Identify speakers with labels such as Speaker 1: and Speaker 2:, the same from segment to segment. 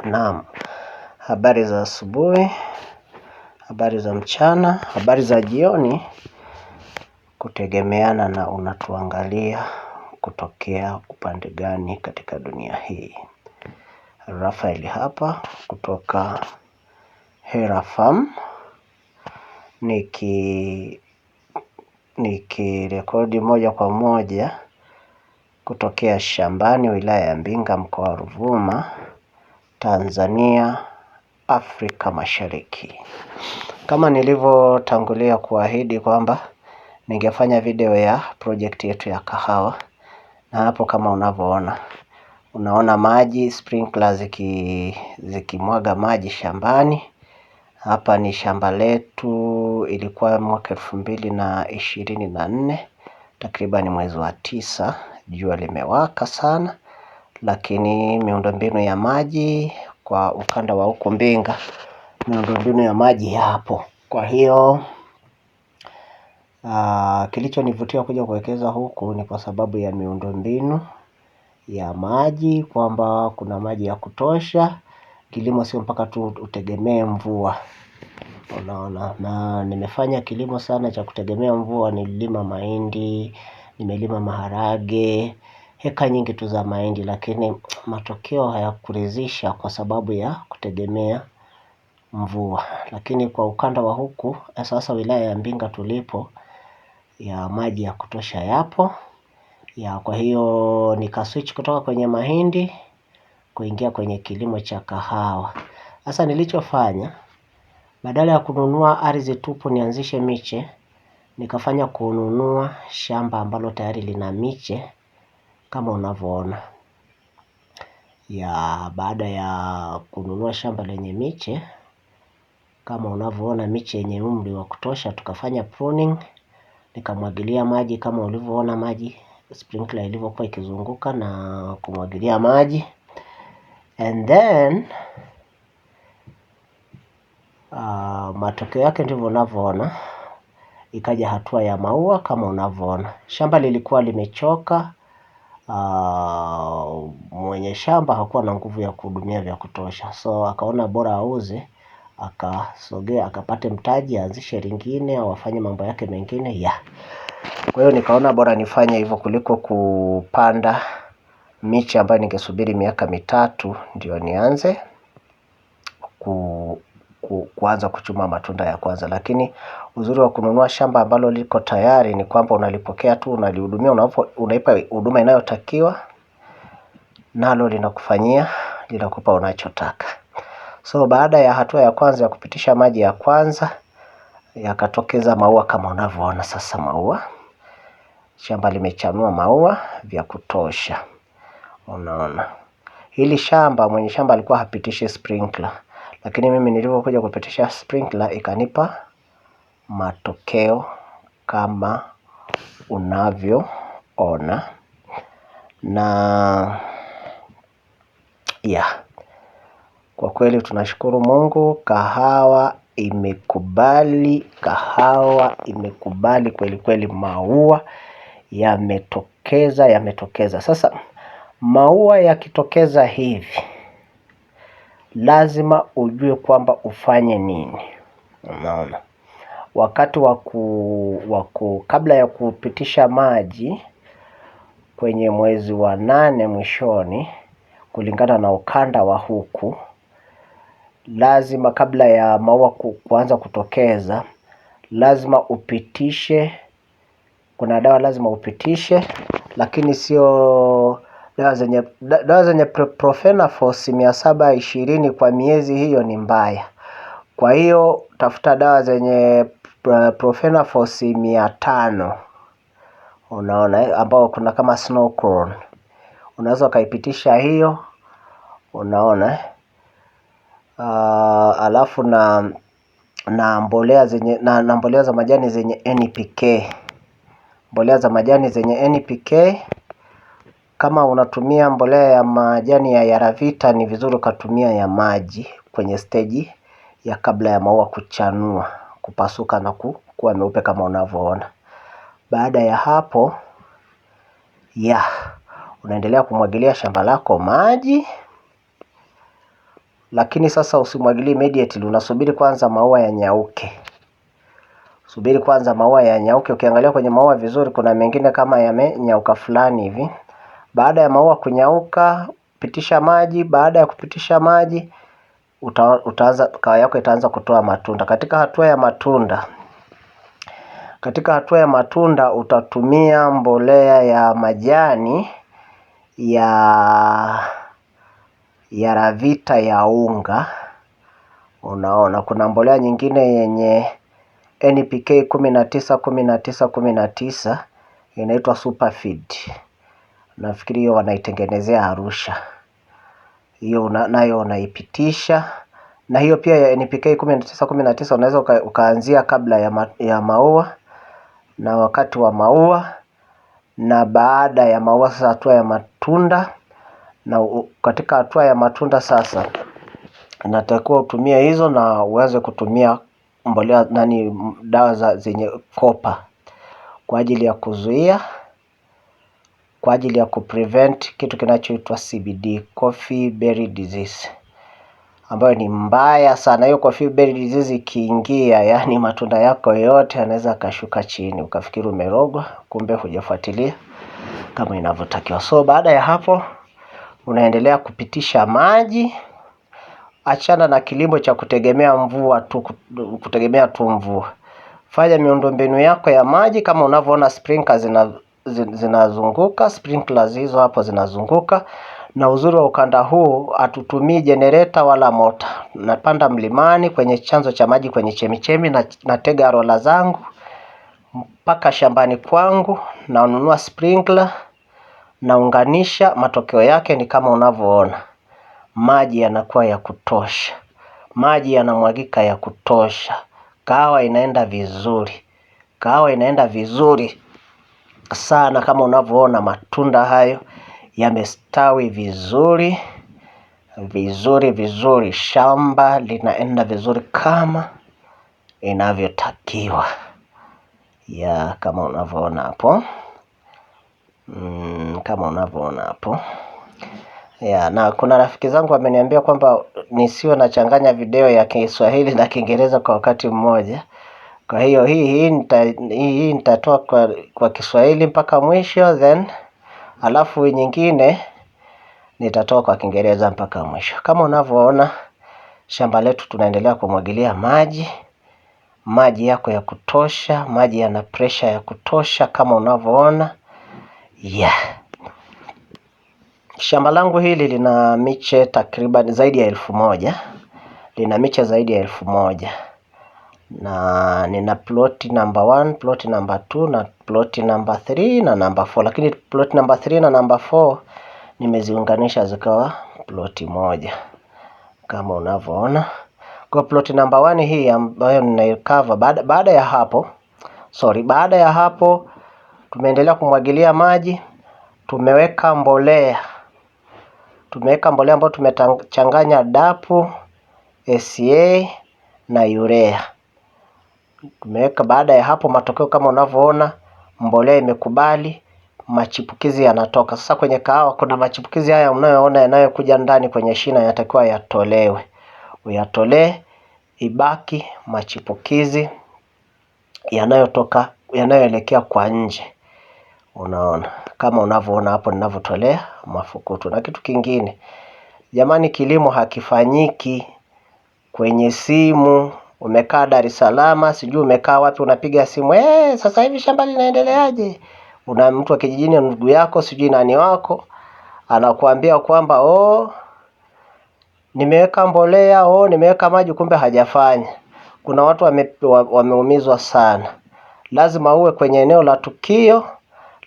Speaker 1: Naam, habari za asubuhi, habari za mchana, habari za jioni, kutegemeana na unatuangalia kutokea upande gani katika dunia hii. Rafael hapa kutoka Hera Farm, nikirekodi moja kwa moja kutokea shambani, wilaya ya Mbinga, mkoa wa Ruvuma, Tanzania, Afrika Mashariki. Kama nilivyotangulia kuahidi kwamba ningefanya video ya project yetu ya kahawa, na hapo kama unaona maji sprinkler zikimwaga maji shambani. Hapa ni shamba letu, ilikuwa mwaka 2024, takriban mwezi wa 9, jua limewaka sana, lakini miundombinu ya maji kwa ukanda wa huko Mbinga, miundombinu ya maji hapo. Kwa hiyo kilichonivutia kuja kuwekeza huku ni kwa sababu ya miundombinu ya maji, kwamba kuna maji ya kutosha. Kilimo sio mpaka tu utegemee mvua. Unaona, na nimefanya kilimo sana cha kutegemea mvua. Nililima mahindi, nimelima maharage, heka nyingi tu za mahindi, lakini matokeo hayakuridhisha kwa sababu ya kutegemea mvua. Lakini kwa ukanda wa huku sasa, wilaya ya Mbinga tulipo, ya maji ya kutosha yapo. Kwa hiyo nikaswitch kutoka kwenye mahindi kuingia kwenye kilimo cha kahawa. Sasa nilichofanya, badala ya kununua ardhi tupu nianzishe miche, nikafanya kununua shamba ambalo tayari lina miche kama unavyoona. Baada ya kununua shamba lenye miche kama unavyoona, miche yenye umri wa kutosha, tukafanya pruning, nikamwagilia maji kama ulivyoona maji sprinkler ilivyokuwa ikizunguka na kumwagilia maji. And then matokeo yake ndivyo unavyoona. Ikaja hatua ya maua kama unavyoona. Shamba lilikuwa limechoka, mwenye shamba hakuwa na nguvu ya kuhudumia vya kutosha, so akaona bora auze, akasogea akapate mtaji, aanzishe lingine au afanye mambo yake mengine. Kwa hiyo nikaona bora nifanye hivyo kuliko kupanda miche ambayo ningesubiri miaka 3 ndio nianze kuanza kuchuma matunda ya kwanza. Lakini uzuri wa kununua shamba ambalo liko tayari ni kwamba unalipokea tu, unalihudumia, unaipa huduma inayotakiwa, nalo linakupa unachotaka. So baada ya hatua ya kwanza ya kupitisha maji ya kwanza, yakatokeza maua kama unavyoona sasa. Maua, shamba limechanua maua vya kutosha. Unaona, hili shamba mwenye shamba alikuwa hapitishi sprinkler, lakini mimi nilipokuja kupitisha sprinkler ikanipa matokeo kama unavyoona. Na kwa kweli tunashukuru Mungu, kahawa imekubali kweli kweli. Maua yametokeza. Sasa maua yakitokeza hivi, lazima ujue kwamba ufanye nini. Unaona, wakati kabla ya kupitisha maji kwenye mwezi wa 8 mwishoni, kulingana na ukanda wa huku, lazima kabla ya maua kuanza kutokeza, lazima upitishe, kuna dawa lazima upitishe, lakini sio dawa zenye Profenafos 720 kwa miezi, hiyo ni mbaya. Kwa hiyo tafuta dawa zenye Profenafos 500. Unaona, ambao kuna kama snow cone, unaweza ukaipitisha hiyo. Unaona, alafu na mbolea za majani zenye NPK. Mbolea za majani zenye NPK, kama unatumia mbolea ya majani ya Yaravita, ni vizuri ukatumia ya maji kwenye stage ya kabla ya maua kuchanua, kupasuka na kuwa meupe kama unavyoona. Baada ya hapo, unaendelea kumwagilia shamba lako maji Lakini sasa usimwagilie immediately, unasubiri kwanza maua yanyauke. Subiri kwanza maua yanyauke. Ukiangalia kwenye maua vizuri, kuna mengine kama yamenyauka fulani hivi. Baada ya maua kunyauka, pitisha maji. Baada ya kupitisha maji, kahawa yako itaanza kutoa matunda. Katika hatua ya matunda utatumia mbolea ya majani ya Ravita ya unga. Unaona kuna mbolea nyingine yenye NPK 19 inaitwa Superfeed. Nafikiri hiyo wanaitengenezea Arusha. Hiyo nayo unaipitisha. Na hiyo pia ya NPK 19 unaweza ukaanzia kabla ya maua na wakati wa maua na baada ya maua. Sasa hatua ya matunda, na katika hatua ya matunda sasa inatakiwa utumie hizo na uweze kutumia mbolea dawa zenye kopa kwa ajili ya kuzuia, kwa ajili ya kuprevent kitu kinachoitwa CBD, Coffee Berry Disease, ambayo ni mbaya sana. Hiyo Coffee Berry Disease ikiingia, yani matunda yako yote yanaweza kashuka chini, ukafikiri umerogwa, kumbe hujafuatilia kama inavyotakiwa. So baada ya hapo unaendelea kupitisha maji. Achana na kilimo cha kutegemea mvua. Fanya miundombinu yako ya maji kama unavyoona sprinklers zinazunguka, sprinklers hizo hapo zinazunguka. Na uzuri wa ukanda huu, hatutumii generator wala mota. Napanda mlimani kwenye chanzo cha maji, kwenye chemichemi, na tega rola zangu mpaka shambani kwangu, na ununua sprinkler, naunganisha. Matokeo yake ni kama unavyoona, maji yanakuwa ya kutosha, maji yanamwagika ya kutosha. Kahawa inaenda vizuri sana. Kama unavyoona matunda hayo yamestawi vizuri. Shamba linaenda vizuri kama inavyotakiwa. Kama unavyoona hapo. Na kuna rafiki zangu wameniambia kwamba nisiwe nachanganya video ya Kiswahili na Kiingereza kwa wakati mmoja. Kwa hiyo hii nitatoa kwa Kiswahili mpaka mwisho, then alafu nyingine nitatoa kwa Kiingereza mpaka mwisho. Kama unavyoona shamba letu tunaendelea kumwagilia maji yako ya kutosha, maji yana pressure ya kutosha kama unavyoona. Shamba langu hili lina miche takriban zaidi ya 1000. Lina miche zaidi ya 1000. Na nina plot number 1, plot number 2 na plot number 3 na number 4. Lakini plot number 3 na number 4 nimeziunganisha zikawa plot moja kama unavyoona. Kwa plot number 1 hii ambayo ninaikava, baada ya hapo tumeendelea kumwagilia maji. Tumeweka mbolea ambayo tumechanganya dapu, SCA na urea. Tumeweka. Baada ya hapo matokeo kama unavyoona, mbolea imekubali, machipukizi yanatoka. Sasa kwenye kahawa kuna machipukizi haya unayoona yanayokuja ndani kwenye shina, yanatakiwa yatolewe. Uyatolee, ibaki machipukizi yanayoelekea kwa nje. Unaona kama unavyoona hapo ninavyotolea mafukutu. Na kitu kingine, jamani, kilimo hakifanyiki kwenye simu. Umekaa Dar es Salaam, sijui umekaa wapi, unapiga simu, sasa hivi shamba linaendeleaje? Una mtu wa kijijini, ndugu yako, sijui nani wako, anakuambia kwamba nimeweka mbolea, nimeweka maji, kumbe hajafanya. Kuna watu wameumizwa sana. Lazima uwe kwenye eneo la tukio.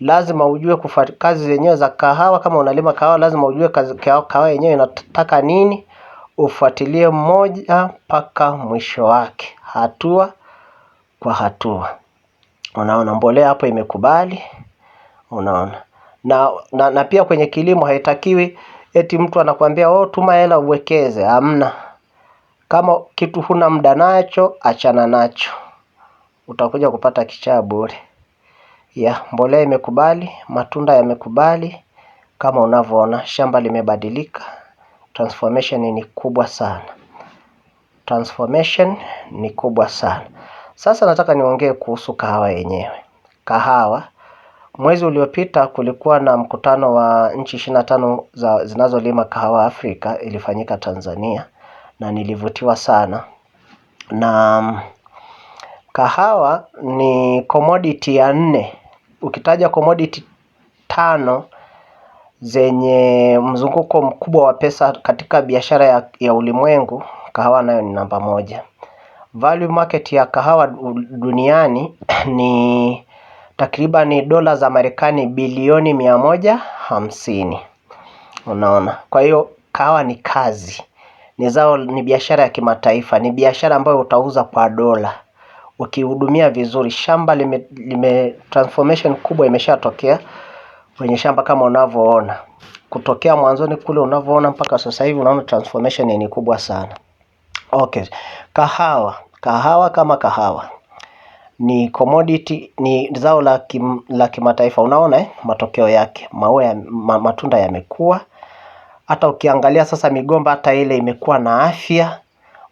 Speaker 1: Lazima ujue kazi zenyewe za kahawa. Kama unalima kahawa, lazima ujue kahawa yenyewe inataka nini. Ufuatilie mmoja mpaka mwisho wake, hatua kwa hatua. Unaona mbolea hapo imekubali. Unaona. Na pia kwenye kilimo haitakiwi eti mtu anakuambia tuma hela uwekeze. Hamna. Kama kitu huna muda nacho, achana nacho. Utakuja kupata kichaa bure. Mbolea imekubali, matunda yamekubali. Kama unavyoona shamba limebadilika. Transformation ni kubwa sana. Transformation ni kubwa sana. Sasa nataka niongee kuhusu kahawa yenyewe. Kahawa, mwezi uliopita kulikuwa na mkutano wa nchi 25 zinazolima kahawa Afrika, ilifanyika Tanzania, na nilivutiwa sana. Na kahawa ni commodity ya 4. Ukitaja commodity 5 zenye mzunguko mkubwa wa pesa katika biashara ya ulimwengu, kahawa nayo ni namba 1. Value market ya kahawa duniani ni takriban dola za Marekani bilioni 150. Unaona? Kwa hiyo kahawa ni kazi. Ni biashara ya kimataifa, ni biashara ambayo utauza kwa dola. Ukihudumia vizuri, shamba transformation kubwa imeshatokea kwenye shamba kama unavyoona. Kutokea mwanzoni kule unavyoona mpaka sasa hivi unaona transformation ni kubwa sana. Okay. Kahawa kama kahawa ni commodity, ni zao la kimataifa. Unaona matokeo yake, matunda yamekuwa. Hata ukiangalia sasa migomba hata ile imekuwa na afya.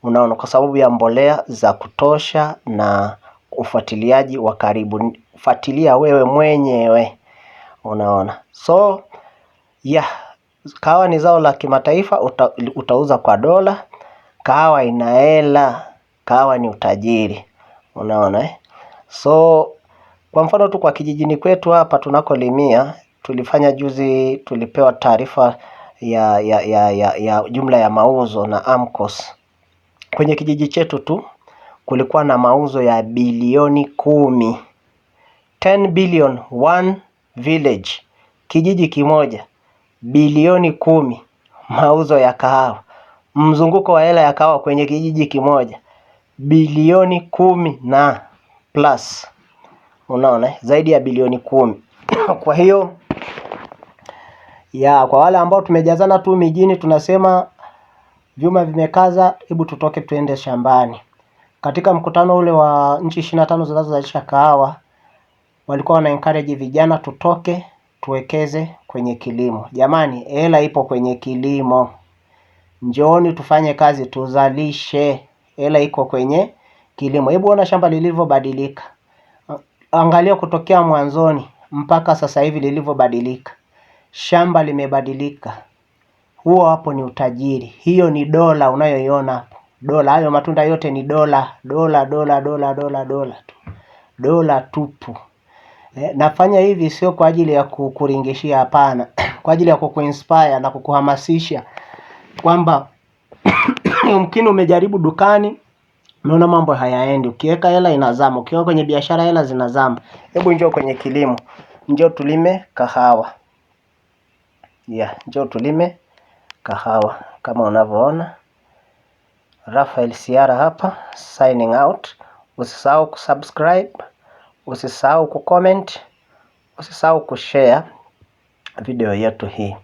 Speaker 1: Unaona, kwa sababu ya mbolea za kutosha na ufuatiliaji wa karibu. Fuatilia wewe mwenyewe. Unaona. So kahawa ni zao la kimataifa, utauza kwa dola. Kahawa ina hela, kahawa ni utajiri. Unaona So kwa mfano tu kwa kijijini kwetu hapa tunakolimia, tulifanya juzi, tulipewa taarifa ya jumla ya mauzo na AMCOS. Kwenye kijiji chetu tu kulikuwa na mauzo ya bilioni 10. 10 billion, one village. Kijiji kimoja, bilioni 10 mauzo ya kahawa. Mzunguko wa hela ya kahawa kwenye kijiji kimoja, bilioni 10 na plus. Unaona, zaidi ya bilioni 10. Kwa hiyo kwa wale ambao tumejazana tu mijini tunasema vyuma vimekaza, hebu tutoke tuende shambani. Katika mkutano ule wa nchi 25 zinazozalisha kahawa, walikuwa wana encourage vijana tutoke tuwekeze kwenye kilimo. Jamani, hela ipo kwenye kilimo. Njooni tufanye kazi tuzalishe. Hela iko kwenye kilimo. Hebu ona shamba lilivyobadilika. Angalia kutokea mwanzoni mpaka sasa hivi lilivyobadilika. Shamba limebadilika. Huo hapo ni utajiri. Hiyo ni dola unayoiona hapo. Dola, hayo matunda yote ni dola. Dola tupu. Nafanya hivi sio kwa ajili ya kukuringishia, hapana. Kwa ajili ya kukuinspire na kukuhamasisha kwamba mkini umejaribu dukani, umeona mambo hayaendi. Ukiweka hela inazama, ukiweka kwenye biashara hela zinazama. Hebu njoo kwenye kilimo. Njoo tulime kahawa. Njoo tulime kahawa kama unavyoona. Rafael Siara hapa, signing out. Usisahau kusubscribe, usisahau kucomment, usisahau kushare video yetu hii.